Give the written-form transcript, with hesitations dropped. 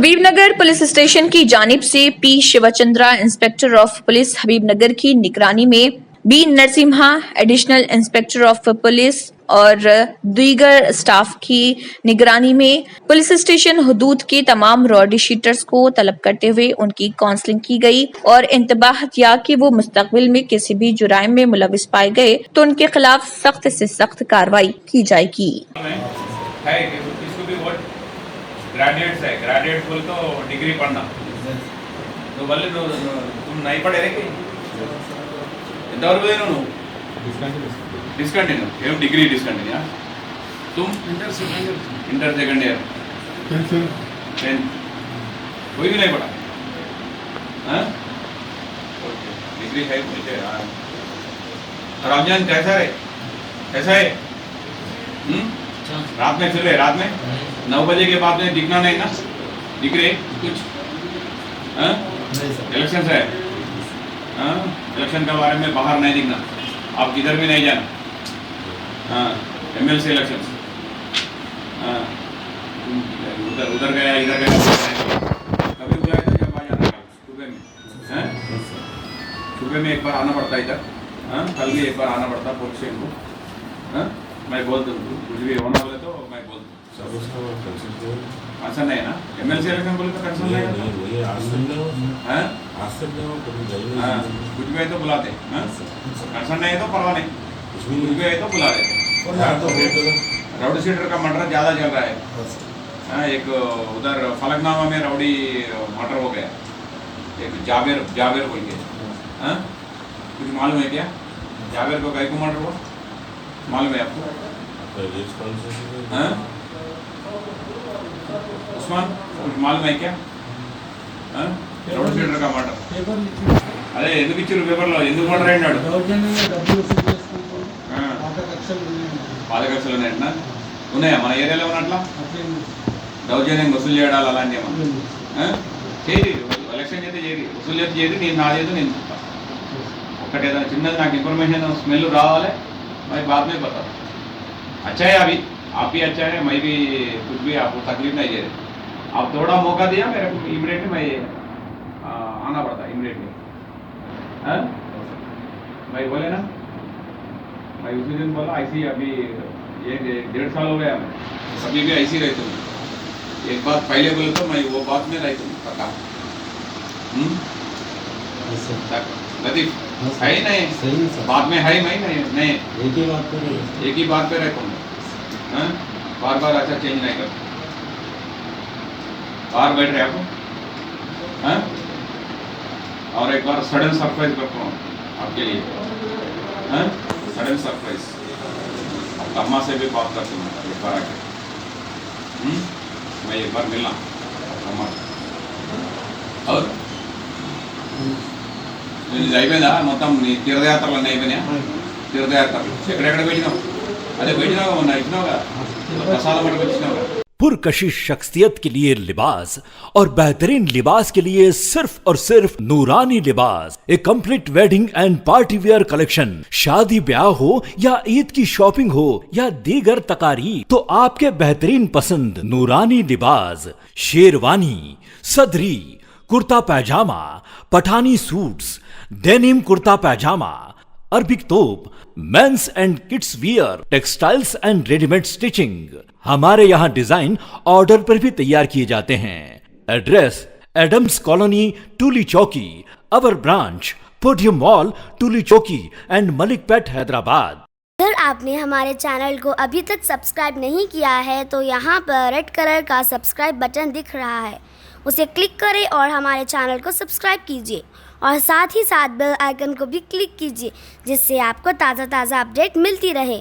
Habibnagar police station की जानिब से P Shivachandra inspector of police Habibnagar की निगरानी में B Narasimha additional inspector of police और दीगर स्टाफ की निगरानी में पुलिस स्टेशन हुदूद के तमाम रॉडी शीटर्स को तलब करते हुए उनकी काउंसलिंग की गई और इंतबाह किया कि वो मुस्तकबिल में किसी भी जुराइम में मुलविस पाए गए तो उनके खिलाफ सख्त से सख्त कार्रवाई की जाएगी। ग्रेजुएट्स है, ग्रेजुएट बोल तो डिग्री पढ़ना तो बोले तुम नहीं पढ़े रे इंतवరకు పోయినావు నువ్వు डिस्कंटिन्यू ఏం डिग्री डिस्कंटिन्यू तुम इंटर सेकंड ईयर 10 कोई भी नहीं पढ़ा हाँ ओके डिग्री है मुझे रमजान कैसा है रात में फिर रात में 9 बजे के बाद में दिखना नहीं ना दिख रहे कुछ इलेक्शन है इलेक्शन के बारे में बाहर नहीं दिखना आप किधर भी नहीं जाना एमएलसी इलेक्शन उधर गया इधर गया कभी बुलाया था जब आ जाना सुबह में एक बार आना पड़ता इधर कल भी एक बार आना पड़ता पुलिस स्टेशन को मैं बोल दूँ कुछ भी होना बोले तो मैं बोल दूँ कंसर्न नहीं है ना एमएलसी इलेक्शन बोले तो कंसर्न नहीं है कुछ भी है तो बुलाते कंसर्न नहीं है तो परवाह नहीं कुछ भी है तो बुला देते राउडी शीटर का मर्डर ज़्यादा चल रहा है एक उधर फलकनामा में राउडी मर्डर हो गया एक जावेर बोल के कुछ मालूम है क्या जावेर को कहीं को मर्डर हुआ मालूम है आपको उस्मान मालूम है क्या राउडी शीटर का मर्डर అదే ఎందుకు ఇచ్చారు పేపర్లో ఎందుకు మర్డర్ అయినాడు పాత కక్షలు ఉన్నాయంట ఉన్నాయా మన ఏరియాలో ఉన్నట్లా దౌర్జన్యం వసూలు చేయడాలు అలాంటి ఏమన్నా చేయరు ఎలక్షన్ చేస్తే చేయరు వసూలు చేస్తే చేయరు నేను నా చేస్తే నేను చెప్తాను ఒక్కటే ఏదైనా చిన్నది నాకు इन्फॉर्मेशन स्मेल రావాలి मैं बाद में बता अच्छा है अभी आप भी अच्छा है मैं भी कुछ भी आपको तकलीफ नहीं दे रहे आप थोड़ा मौका दिया मेरे को इमीडिएटली मैं आना पड़ता इमीडिएटली भाई बोले ना मैं उसी दिन बोला ऐसी अभी ये 1.5 साल हो गया मैं कभी भी ऐसी रहती हूँ एक बात पहले बोले तो मैं वो बात में रहती हूँ पक्का लतीफ है ही नहीं बाद में है मैं नहीं एक ही बात पे रहता हूँ बार बार अच्छा चेंज नहीं करता बाहर बैठ रहे आपको और एक बार सडन सरप्राइज करता हूँ आपके लिए सडन सरप्राइज अब अम्मा से भी बात करती हूँ एक बार आके मैं एक बार मिलना अम्मा और అయిపోయిందా మొత్తం నీ తీర్థయాత్రలు అయిపోయినాయా తీర్థయాత్రలు ఎక్కడెక్కడ పెట్టినావు అదే పెట్టినావు మొన్న ఇచ్చినావుగా ప్రసాదం పట్టుకు వచ్చినావుగా पुरकशिश शख्सियत के लिए लिबास और बेहतरीन लिबास के लिए सिर्फ और सिर्फ नूरानी लिबास, a complete wedding and party wear collection. शादी ब्याह हो या ईद की शॉपिंग हो या दीगर तकारीब, तो आपके बेहतरीन पसंद नूरानी लिबास, शेरवानी, सदरी, kurta pyjama, Pathani suits, denim kurta pyjama, Arabic thobe, men's and kids wear, textiles and readymade stitching. हमारे यहाँ डिजाइन ऑर्डर पर भी तैयार किए जाते हैं। एड्रेस एडम्स कॉलोनी, टूली चौकी, अवर ब्रांच पोडियम मॉल, टूली चौकी एंड मलिकपेट, हैदराबाद। अगर आपने हमारे चैनल को अभी तक सब्सक्राइब नहीं किया है तो यहाँ पर रेड कलर का सब्सक्राइब बटन दिख रहा है, उसे क्लिक करें और हमारे चैनल को सब्सक्राइब कीजिए और साथ ही साथ बेल आइकन को भी क्लिक कीजिए जिससे आपको ताज़ा अपडेट मिलती रहे।